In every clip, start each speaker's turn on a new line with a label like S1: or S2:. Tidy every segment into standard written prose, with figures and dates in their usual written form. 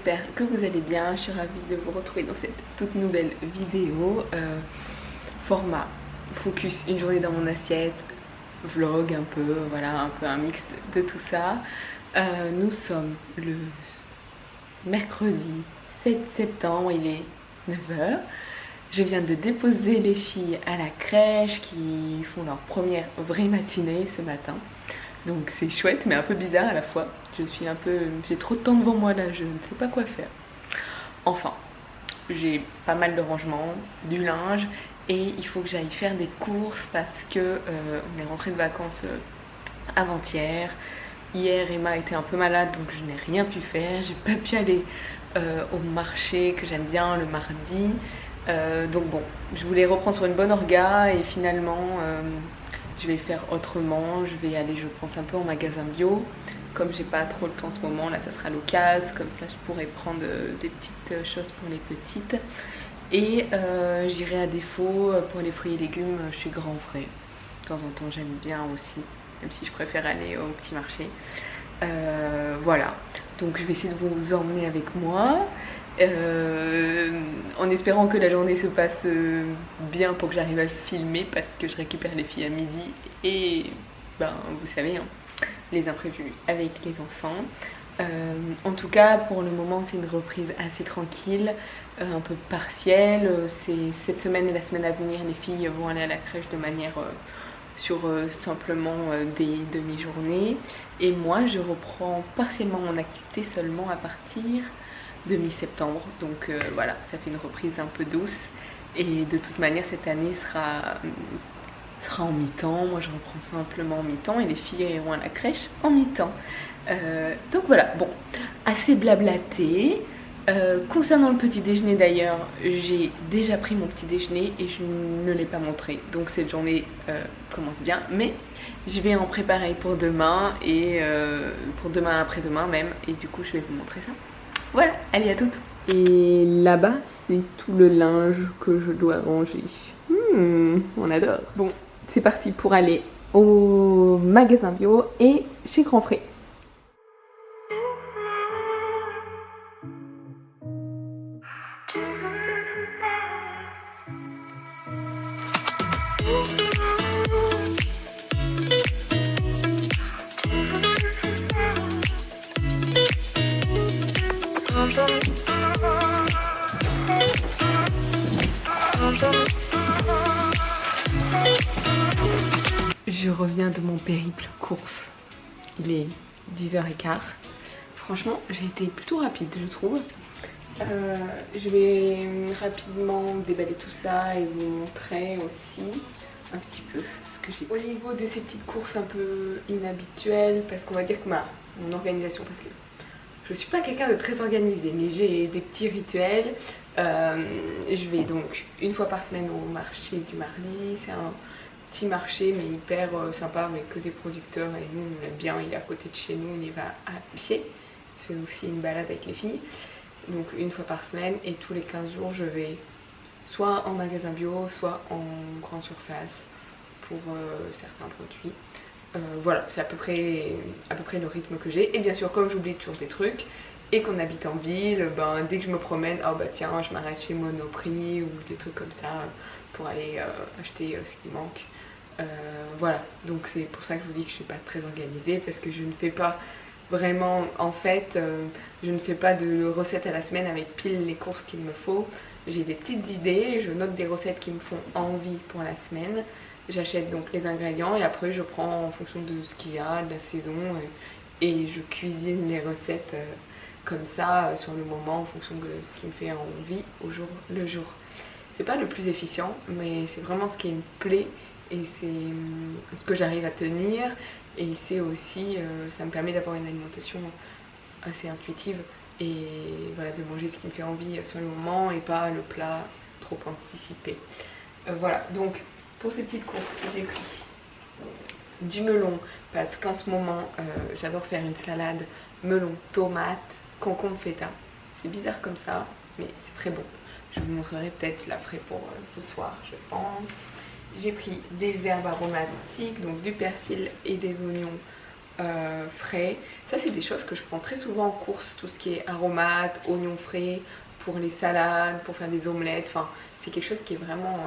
S1: j'espère que vous allez bien. Je suis ravie de vous retrouver dans cette toute nouvelle vidéo. Format focus, une journée dans mon assiette, vlog un peu, voilà, un peu un mix de tout ça. Nous sommes le mercredi 7 septembre, il est 9h. Je viens de déposer les filles à la crèche qui font leur première vraie matinée ce matin. Donc c'est chouette mais un peu bizarre à la fois. J'ai trop de temps devant moi là, je ne sais pas quoi faire. Enfin, j'ai pas mal de rangements, du linge et il faut que j'aille faire des courses parce que on est rentré de vacances avant-hier. Hier Emma était un peu malade donc je n'ai rien pu faire. J'ai pas pu aller au marché que j'aime bien le mardi. Donc bon, je voulais reprendre sur une bonne orga et finalement je vais le faire autrement. Je vais aller, je pense, un peu en magasin bio. Comme j'ai pas trop le temps en ce moment, là ça sera l'occasion, comme ça je pourrais prendre des petites choses pour les petites. Et j'irai à défaut pour les fruits et légumes chez Grand Frais. De temps en temps j'aime bien aussi, même si je préfère aller au petit marché. Voilà, donc je vais essayer de vous emmener avec moi. En espérant que la journée se passe bien pour que j'arrive à le filmer parce que je récupère les filles à midi et ben vous savez hein, les imprévus avec les enfants. En tout cas pour le moment c'est une reprise assez tranquille, un peu partielle. C'est cette semaine et la semaine à venir les filles vont aller à la crèche de manière sur simplement des demi-journées et moi je reprends partiellement mon activité seulement à partir de mi-septembre, donc voilà, ça fait une reprise un peu douce et de toute manière cette année sera en mi-temps. Moi je reprends simplement en mi-temps et les filles iront à la crèche en mi-temps. Donc voilà, bon, assez blablaté. Concernant le petit déjeuner d'ailleurs, j'ai déjà pris mon petit déjeuner et je ne l'ai pas montré, donc cette journée commence bien, mais je vais en préparer pour demain et pour demain après-demain même, et du coup je vais vous montrer ça. Voilà, allez à toutes. Et là-bas, c'est tout le linge que je dois ranger. On adore. Bon, c'est parti pour aller au magasin bio et chez Grand Frais. Je reviens de mon périple course. Il est 10h15. Franchement, j'ai été plutôt rapide, je trouve. Je vais rapidement déballer tout ça et vous montrer aussi un petit peu ce que j'ai. Au niveau de ces petites courses un peu inhabituelles, parce qu'on va dire que mon organisation, parce que je suis pas quelqu'un de très organisé, mais j'ai des petits rituels. Je vais donc une fois par semaine au marché du mardi. C'est un petit marché mais hyper sympa avec que des producteurs et nous on l'aime bien, il est à côté de chez nous, on y va à pied. Ça fait aussi une balade avec les filles. Donc une fois par semaine et tous les 15 jours je vais soit en magasin bio, soit en grande surface pour certains produits. Voilà, c'est à peu près le rythme que j'ai. Et bien sûr, comme j'oublie toujours des trucs et qu'on habite en ville, ben, dès que je me promène, oh bah tiens, je m'arrête chez Monoprix ou des trucs comme ça pour aller acheter ce qui manque. Voilà, donc c'est pour ça que je vous dis que je suis pas très organisée parce que je ne fais pas vraiment, en fait, je ne fais pas de recettes à la semaine avec pile les courses qu'il me faut. J'ai des petites idées, je note des recettes qui me font envie pour la semaine. J'achète donc les ingrédients et après je prends en fonction de ce qu'il y a, de la saison et je cuisine les recettes comme ça sur le moment en fonction de ce qui me fait envie au jour le jour. C'est pas le plus efficient mais c'est vraiment ce qui me plaît et c'est ce que j'arrive à tenir et c'est aussi, ça me permet d'avoir une alimentation assez intuitive et voilà, de manger ce qui me fait envie sur le moment et pas le plat trop anticipé. Voilà, donc pour ces petites courses, j'ai pris du melon parce qu'en ce moment, j'adore faire une salade melon, tomate, concombre, feta. C'est bizarre comme ça, mais c'est très bon. Je vous montrerai peut-être, je la ferai pour ce soir, je pense. J'ai pris des herbes aromatiques, donc du persil et des oignons frais. Ça c'est des choses que je prends très souvent en course, tout ce qui est aromates, oignons frais, pour les salades, pour faire des omelettes, enfin c'est quelque chose qui est vraiment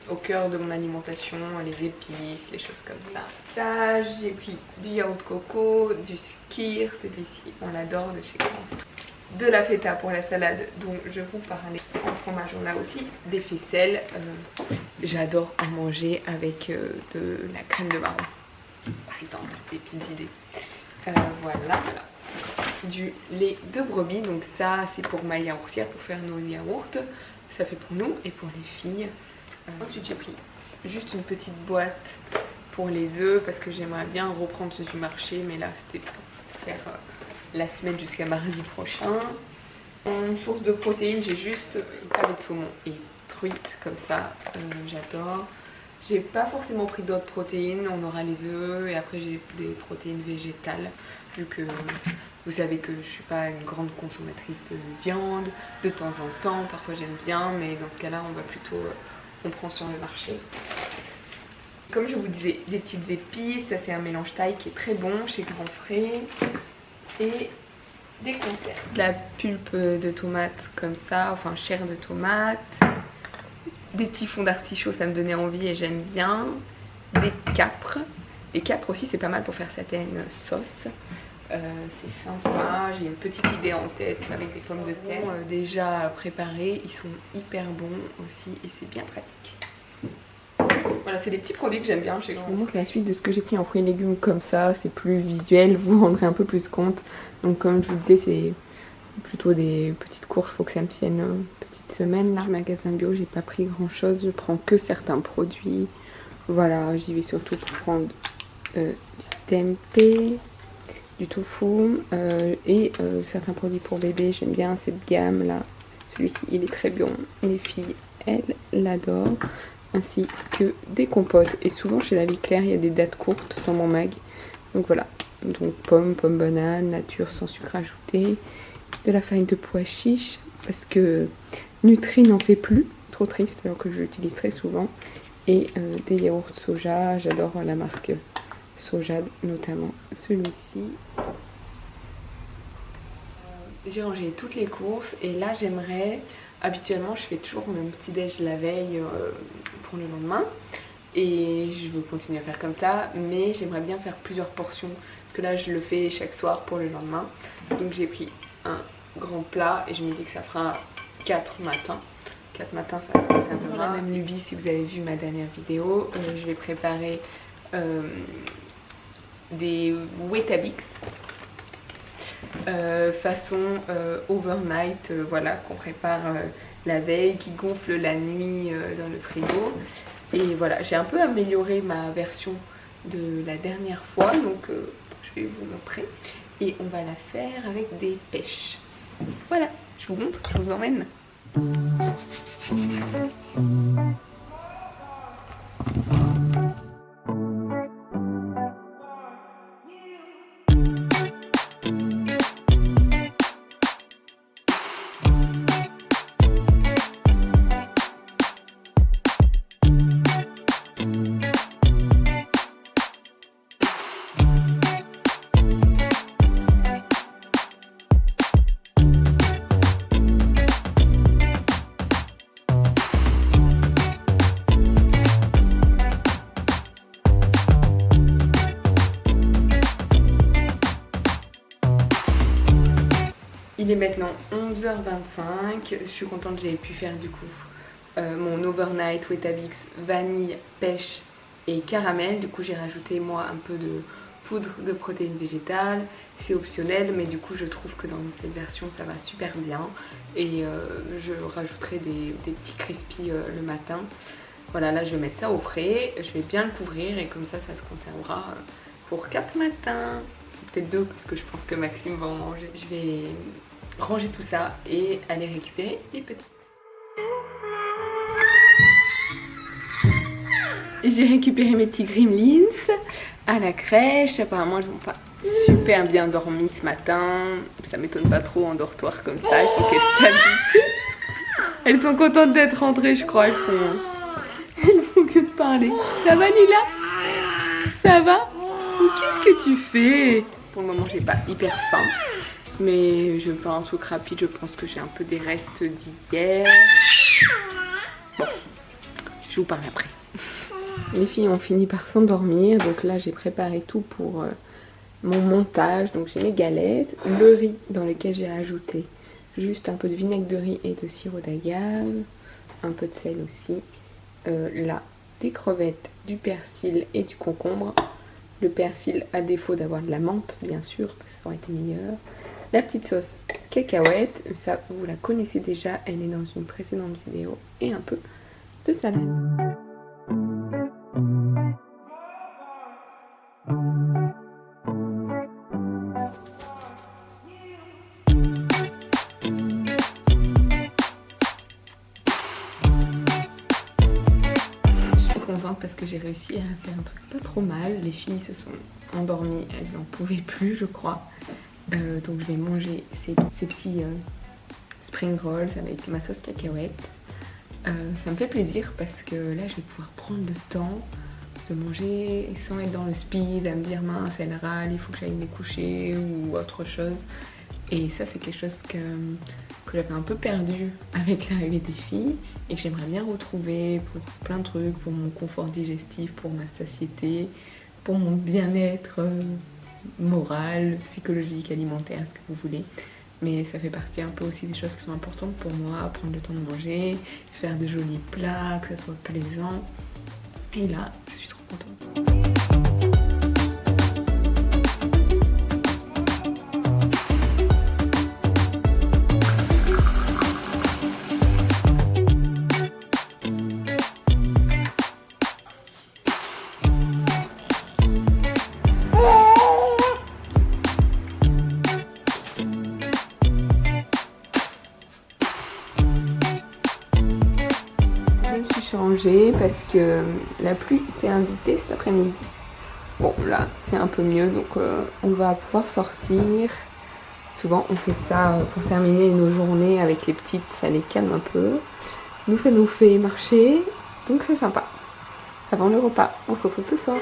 S1: au cœur de mon alimentation, les épices, les choses comme ça. Là j'ai pris du yaourt coco, du skyr, celui-ci on l'adore de chez Grand. De la feta pour la salade dont je vous parlais. En fromage on a aussi des faisselles, j'adore en manger avec de la crème de marron par exemple, des petites idées. Voilà. Du lait de brebis, donc ça c'est pour ma yaourtière, pour faire nos yaourts, ça fait pour nous et pour les filles. Ensuite j'ai pris juste une petite boîte pour les œufs parce que j'aimerais bien reprendre ceux du marché, mais là c'était pour faire la semaine jusqu'à mardi prochain. Une source de protéines, j'ai juste pavé de saumon et truite comme ça, j'adore. J'ai pas forcément pris d'autres protéines, on aura les œufs et après j'ai des protéines végétales vu que vous savez que je suis pas une grande consommatrice de viande, de temps en temps, parfois j'aime bien, mais dans ce cas-là on va plutôt, on prend sur le marché. Comme je vous disais, des petites épices, ça c'est un mélange thaï qui est très bon chez Grand Frais. Et des conserves. De la pulpe de tomate comme ça, enfin chair de tomate. Des petits fonds d'artichaut, ça me donnait envie et j'aime bien. Des capres. Les capres aussi c'est pas mal pour faire certaines sauces. C'est sympa, j'ai une petite idée en tête avec des pommes de terre déjà préparées. Ils sont hyper bons aussi et c'est bien pratique. Voilà, c'est des petits produits que j'aime bien chez Grand. Je vous montre la suite de ce que j'ai pris en fruits et légumes comme ça, c'est plus visuel, vous vous rendrez un peu plus compte. Donc comme je vous disais, c'est plutôt des petites courses, faut que ça me tienne une petite semaine. Là, magasin bio, j'ai pas pris grand chose, je prends que certains produits. Voilà, j'y vais surtout pour prendre du tempeh, du tofu et certains produits pour bébé. J'aime bien cette gamme là, celui-ci il est très bon, les filles elles l'adorent. Ainsi que des compotes. Et souvent chez La Vie Claire, il y a des dates courtes dans mon mag. Donc voilà. Donc pommes, banane, nature sans sucre ajouté. De la farine de pois chiche. Parce que Nutri n'en fait plus. Trop triste alors que je l'utilise très souvent. Et des yaourts soja. J'adore la marque Soja, notamment celui-ci. J'ai rangé toutes les courses. Et là j'aimerais... Habituellement, je fais toujours mon petit déj la veille pour le lendemain et je veux continuer à faire comme ça, mais j'aimerais bien faire plusieurs portions parce que là je le fais chaque soir pour le lendemain. Donc j'ai pris un grand plat et je me dis que ça fera 4 matins. 4 matins, ça se conservera. La même lubie, si vous avez vu ma dernière vidéo, je vais préparer des Weetabix. Façon overnight, voilà, qu'on prépare la veille, qui gonfle la nuit dans le frigo. Et voilà, j'ai un peu amélioré ma version de la dernière fois, donc je vais vous montrer. Et on va la faire avec des pêches. Voilà, je vous montre, je vous emmène. Il est maintenant 11h25, je suis contente, j'ai pu faire du coup mon overnight Weetabix vanille, pêche et caramel. Du coup j'ai rajouté moi un peu de poudre de protéines végétales, c'est optionnel mais du coup je trouve que dans cette version ça va super bien. Et je rajouterai des petits crispies le matin. Voilà, là je vais mettre ça au frais, je vais bien le couvrir et comme ça ça se conservera pour 4 matins. Peut-être 2 parce que je pense que Maxime va en manger. Je vais ranger tout ça et aller récupérer les petites. J'ai récupéré mes petits gremlins à la crèche. Apparemment elles n'ont pas super bien dormi ce matin. Ça m'étonne pas trop en dortoir comme ça, il faut qu'elles s'habituent. Elles sont contentes d'être rentrées je crois. Elles font que de parler. Ça va Lila? Ça va? Qu'est-ce que tu fais? Pour le moment, j'ai pas hyper faim. Mais je fais un truc rapide. Je pense que j'ai un peu des restes d'hier. Bon, je vous parle après. Les filles ont fini par s'endormir. Donc là, j'ai préparé tout pour mon montage. Donc j'ai mes galettes, le riz dans lequel j'ai ajouté juste un peu de vinaigre de riz et de sirop d'agave. Un peu de sel aussi. Là, des crevettes, du persil et du concombre. Le persil à défaut d'avoir de la menthe, bien sûr, parce que ça aurait été meilleur. La petite sauce cacahuète, ça vous la connaissez déjà, elle est dans une précédente vidéo. Et un peu de salade. Parce que j'ai réussi à faire un truc pas trop mal. Les filles se sont endormies, elles en pouvaient plus je crois. Donc je vais manger ces petits spring rolls avec ma sauce cacahuète. Ça me fait plaisir parce que là je vais pouvoir prendre le temps de manger sans être dans le speed, à me dire mince elle râle, il faut que j'aille me coucher ou autre chose. Et ça c'est quelque chose que j'avais un peu perdu avec l'arrivée des filles et que j'aimerais bien retrouver pour plein de trucs, pour mon confort digestif, pour ma satiété, pour mon bien-être moral, psychologique, alimentaire, ce que vous voulez. Mais ça fait partie un peu aussi des choses qui sont importantes pour moi, prendre le temps de manger, se faire de jolis plats, que ça soit plaisant. Et là, je suis trop contente. Parce que la pluie s'est invitée cet après-midi. Bon là c'est un peu mieux donc on va pouvoir sortir. Souvent on fait ça pour terminer nos journées avec les petites, ça les calme un peu. Nous ça nous fait marcher donc c'est sympa. Avant le repas, on se retrouve ce soir.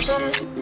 S1: Some